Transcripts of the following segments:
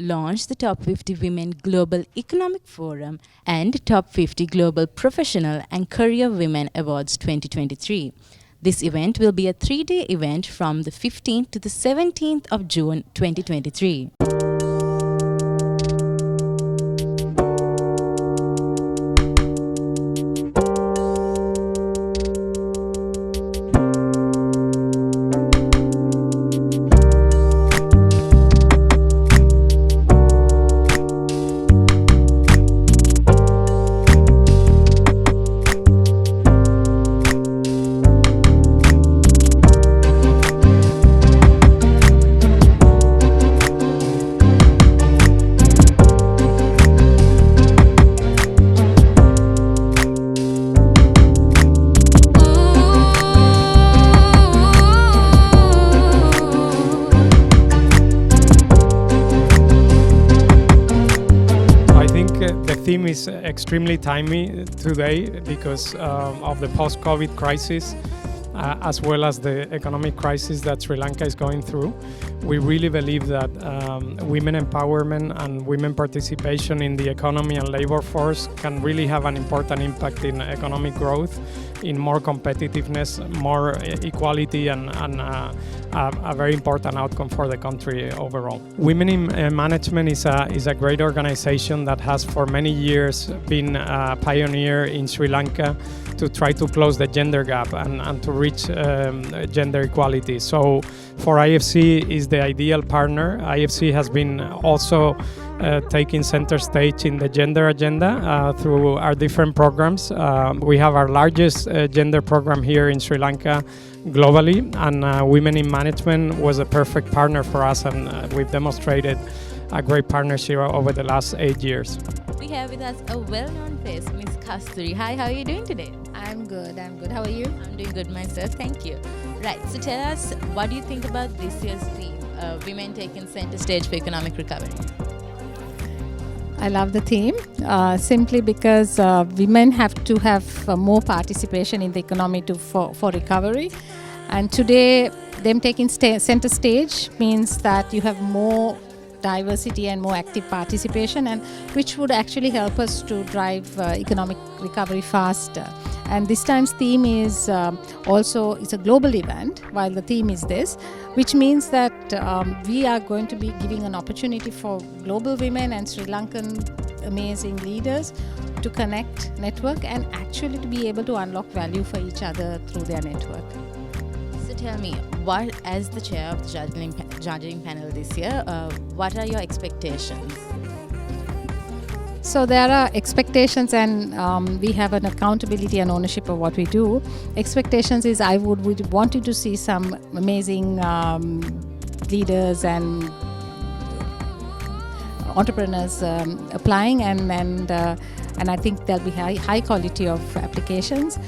launched the Top 50 Women Global Economic Forum and Top 50 Global Professional and Career Women Awards 2023. This event will be a 3-day event from the 15th to the 17th of June 2023. The theme is extremely timely today because of the post-COVID crisis, as well as the economic crisis that Sri Lanka is going through. We really believe that women empowerment and women participation in the economy and labor force can really have an important impact in economic growth, in more competitiveness, more equality, and a very important outcome for the country overall. Women in Management is a great organization that has for many years been a pioneer in Sri Lanka to try to close the gender gap and to reach gender equality. So for IFC is the ideal partner. IFC has been also taking center stage in the gender agenda through our different programs. We have our largest gender program here in Sri Lanka globally, and Women in Management was a perfect partner for us, and we've demonstrated a great partnership over the last 8 years. We have with us a well-known face, Ms. Kasturi. Hi, how are you doing today? I'm good. How are you? I'm doing good myself, thank you. Right, so tell us, what do you think about this year's theme, Women Taking Center Stage for Economic Recovery? I love the theme simply because women have to have more participation in the economy for recovery. And today, them taking center stage means that you have more diversity and more active participation, and which would actually help us to drive economic recovery faster. And this time's theme is also, it's a global event, while the theme is this, which means that we are going to be giving an opportunity for global women and Sri Lankan amazing leaders to connect, network, and actually to be able to unlock value for each other through their network. So tell me, what, as the chair of the judging panel this year, what are your expectations? So there are expectations, and we have an accountability and ownership of what we do. Expectations is I would wanted to see some amazing leaders and entrepreneurs applying, and I think there'll be high quality of applications.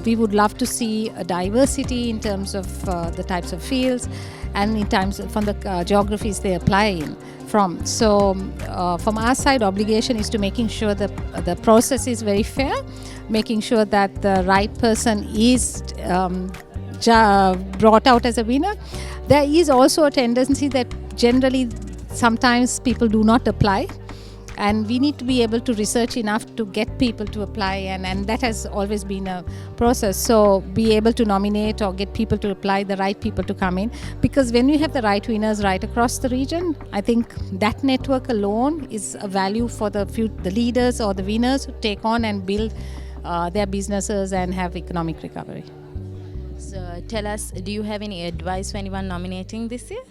We would love to see a diversity in terms of the types of fields and in terms from the geographies they apply in from. So from our side, obligation is to making sure that the process is very fair, making sure that the right person is brought out as a winner. There is also a tendency that generally sometimes people do not apply, and we need to be able to research enough to get people to apply, and that has always been a process. So be able to nominate or get people to apply, the right people to come in, because when you have the right winners right across the region, I think that network alone is a value for the leaders or the winners who take on and build their businesses and have economic recovery. So tell us, do you have any advice for anyone nominating this year?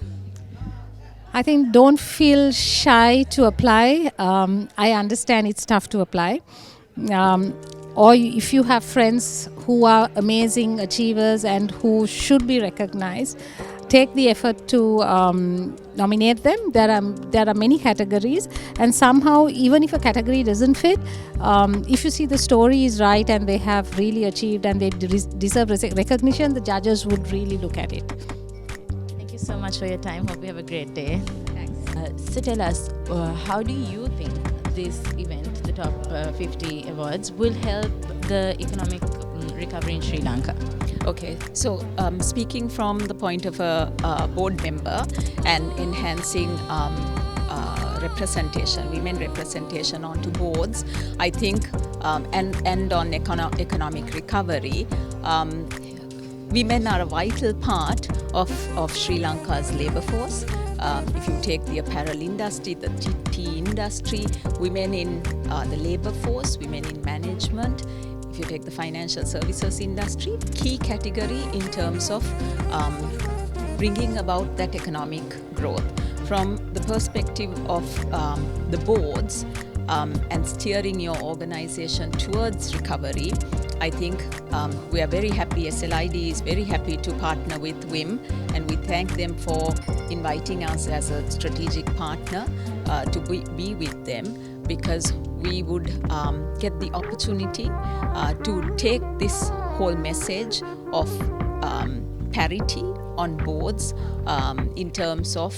I think don't feel shy to apply. I understand it's tough to apply. Or if you have friends who are amazing achievers and who should be recognized, take the effort to nominate them. There are many categories, and somehow even if a category doesn't fit, if you see the story is right and they have really achieved and they deserve recognition, the judges would really look at it. Thank you so much for your time. Hope you have a great day. Thanks. So tell us, how do you think this event, the Top 50 Awards, will help the economic recovery in Sri Lanka? Okay, so speaking from the point of a board member and enhancing representation, women representation onto boards, I think, and on economic recovery, women are a vital part of Sri Lanka's labour force. If you take the apparel industry, the tea industry, women in the labour force, women in management, if you take the financial services industry, key category in terms of bringing about that economic growth. From the perspective of the boards and steering your organization towards recovery, I think we are very happy, SLID is very happy to partner with WIM, and we thank them for inviting us as a strategic partner to be with them, because we would get the opportunity to take this whole message of parity on boards in terms of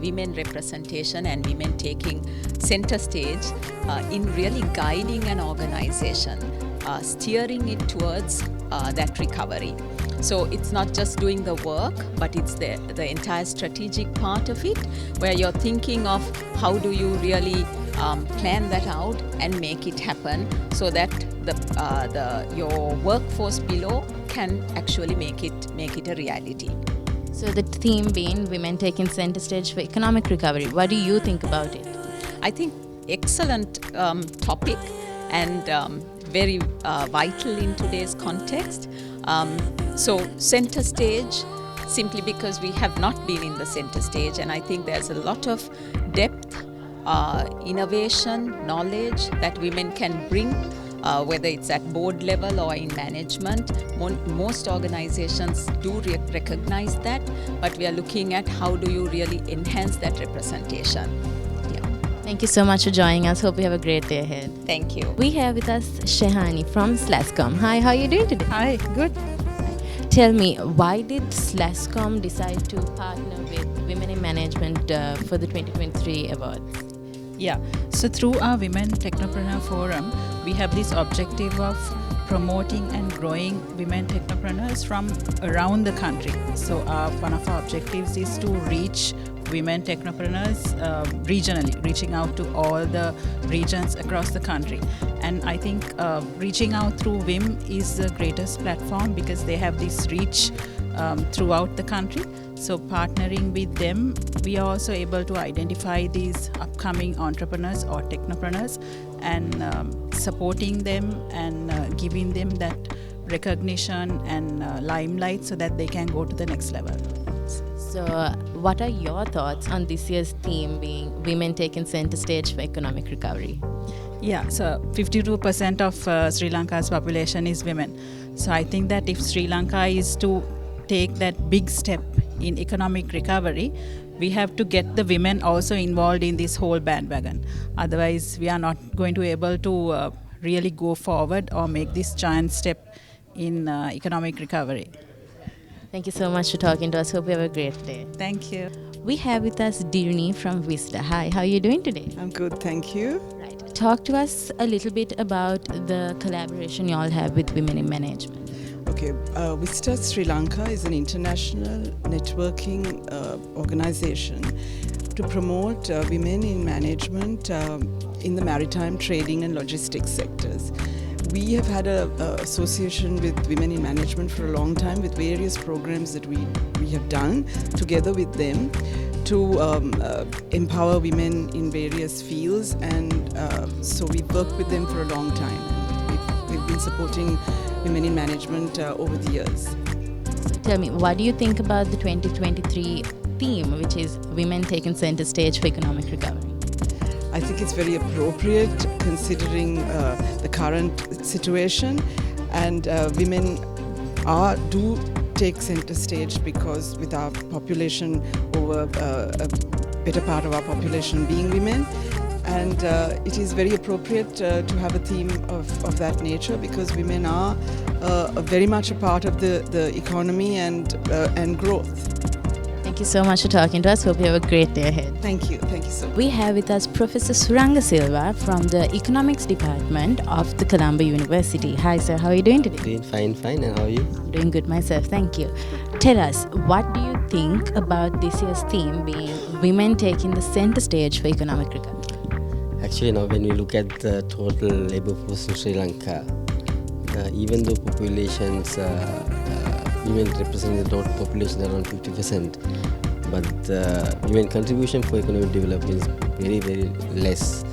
women representation and women taking center stage in really guiding an organization, steering it towards that recovery. So it's not just doing the work, but it's the entire strategic part of it, where you're thinking of how do you really plan that out and make it happen, so that your workforce below can actually make it a reality. So the theme being women taking center stage for economic recovery. What do you think about it? I think excellent topic and very vital in today's context. So center stage, simply because we have not been in the center stage, and I think there's a lot of depth, innovation, knowledge that women can bring, whether it's at board level or in management. Most organizations do recognize that, but we are looking at how do you really enhance that representation. Thank you so much for joining us. Hope you have a great day ahead. Thank you. We have with us Shehani from SLASCOM. Hi, how are you doing today? Hi, good. Tell me, why did SLASCOM decide to partner with Women in Management for the 2023 awards? Yeah, so through our Women Technopreneur Forum, we have this objective of promoting and growing women technopreneurs from around the country. So one of our objectives is to reach women technopreneurs regionally, reaching out to all the regions across the country. And I think reaching out through WIM is the greatest platform, because they have this reach throughout the country. So partnering with them, we are also able to identify these upcoming entrepreneurs or technopreneurs and supporting them and giving them that recognition and limelight so that they can go to the next level. So what are your thoughts on this year's theme being women taking center stage for economic recovery? Yeah, so 52% of Sri Lanka's population is women. So I think that if Sri Lanka is to take that big step in economic recovery, we have to get the women also involved in this whole bandwagon. Otherwise, we are not going to be able to really go forward or make this giant step in economic recovery. Thank you so much for talking to us. Hope you have a great day. Thank you. We have with us Dirni from Vista. Hi, how are you doing today? I'm good, thank you. Right. Talk to us a little bit about the collaboration you all have with Women in Management. Okay, Vista Sri Lanka is an international networking organization to promote women in management in the maritime, trading and logistics sectors. We have had an association with Women in Management for a long time, with various programs that we have done together with them to empower women in various fields, and so we've worked with them for a long time. We've been supporting women in management over the years. So tell me, what do you think about the 2023 theme, which is women taking center stage for economic recovery? I think it's very appropriate considering the current situation, and women do take center stage, because with our population, over a better part of our population being women, and it is very appropriate to have a theme of that nature, because women are very much a part of the economy and growth. Thank Thank you so much for talking to us. Hope you have a great day ahead. Thank you so much. We have with us Professor Suranga Silva from the Economics Department of the Colombo University. Hi sir, how are you doing today? Doing fine. And how are you? I'm doing good myself, thank you. Tell us, what do you think about this year's theme being women taking the center stage for economic recovery? Actually, now when we look at the total labor force in Sri Lanka, even though populations, women represent the total population around 50%, but women contribution for economic development is very less.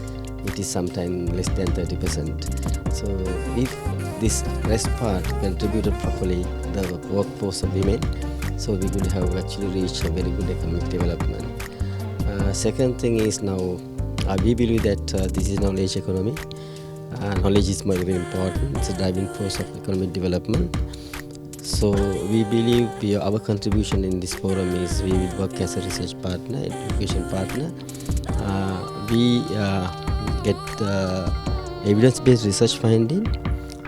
It is sometimes less than 30%. So if this rest part contributed properly the workforce of women, so we could have actually reached a very good economic development. Second thing is now we believe that this is knowledge economy. Knowledge is very important. It's a driving force of economic development. So we believe our contribution in this forum is we will work as a research partner, education partner. We get evidence-based research finding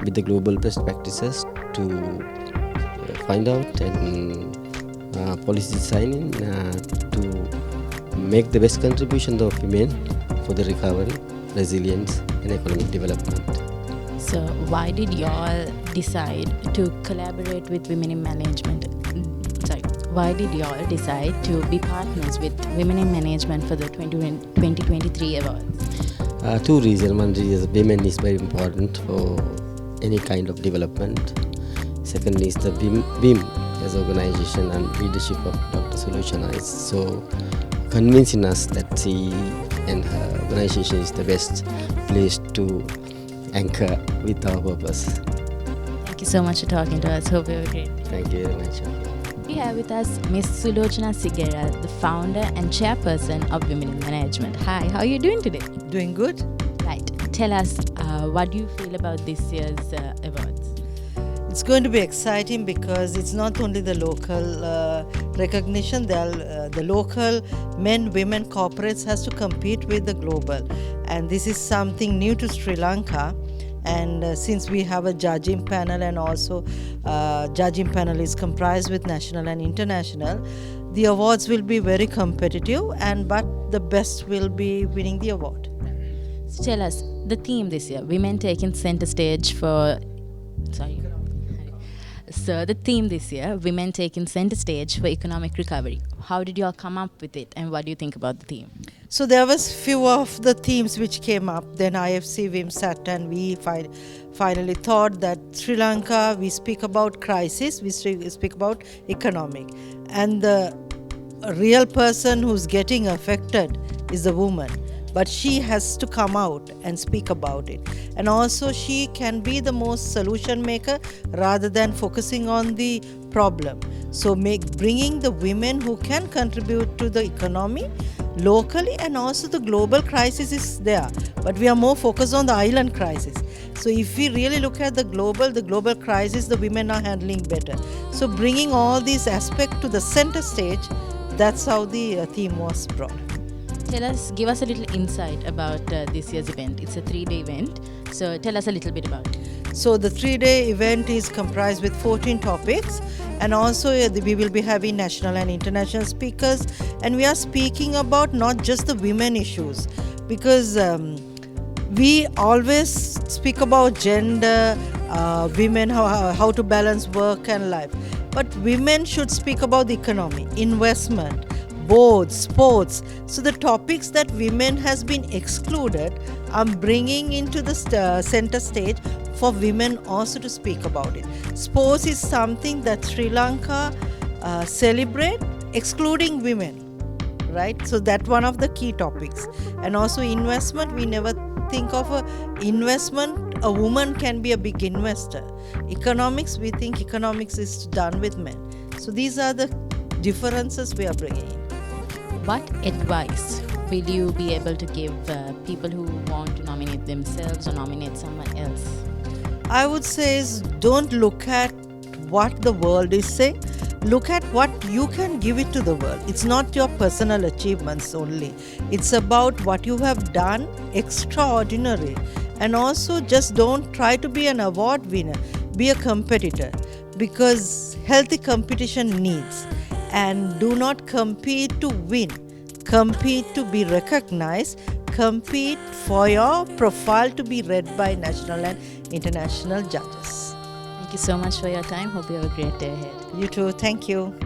with the global best practices to find out and policy designing to make the best contribution of women for the recovery, resilience and economic development. So why did y'all decide to collaborate with women in management? Why did y'all decide to be partners with women in management for the 2023 awards? Two reasons. One reason, women is very important for any kind of development. Second is the WIM as organization and leadership of Dr. Sulochana is so convincing us that she and her organization is the best place to anchor with our purpose. Thank you so much for talking to us. Hope you have a great day. Thank you very much. We have with us Ms. Sulochana Sigera, the founder and chairperson of Women in Management. Hi, how are you doing today? Doing good. Right. Tell us, what do you feel about this year's awards? It's going to be exciting because it's not only the local recognition, the local men, women, corporates has to compete with the global. And this is something new to Sri Lanka. And since we have a judging panel and also judging panel is comprised with national and international, the awards will be very competitive but the best will be winning the award. So tell us, the theme this year, women taking center stage for... So the theme this year, women taking center stage for economic recovery. How did you all come up with it and what do you think about the theme? So there was few of the themes which came up. Then IFC, WIM sat and we finally thought that Sri Lanka, we speak about crisis, we speak about economic. And the real person who's getting affected is the woman. But she has to come out and speak about it. And also she can be the most solution maker rather than focusing on the problem. So bringing the women who can contribute to the economy locally, and also the global crisis is there. But we are more focused on the island crisis. So if we really look at the global crisis, the women are handling better. So bringing all these aspects to the center stage, that's how the theme was brought. Give us a little insight about this year's event. It's a 3-day event, so tell us a little bit about it. So the 3-day event is comprised with 14 topics, and also we will be having national and international speakers, and we are speaking about not just the women issues, because we always speak about gender, women, how to balance work and life, but women should speak about the economy, investment, boards, sports. So the topics that women has been excluded, I'm bringing into the center stage for women also to speak about it. Sports is something that Sri Lanka celebrate, excluding women, right? So that's one of the key topics. And also investment, we never think of investment, a woman can be a big investor. Economics, we think economics is done with men. So these are the differences we are bringing in. What advice will you be able to give people who want to nominate themselves or nominate someone else? I would say is don't look at what the world is saying. Look at what you can give it to the world. It's not your personal achievements only. It's about what you have done extraordinary. And also just don't try to be an award winner. Be a competitor, because healthy competition needs. and do not compete to win. Compete to be recognized. Compete for your profile to be read by national and international judges. Thank you so much for your time. Hope you have a great day ahead. You too. Thank you.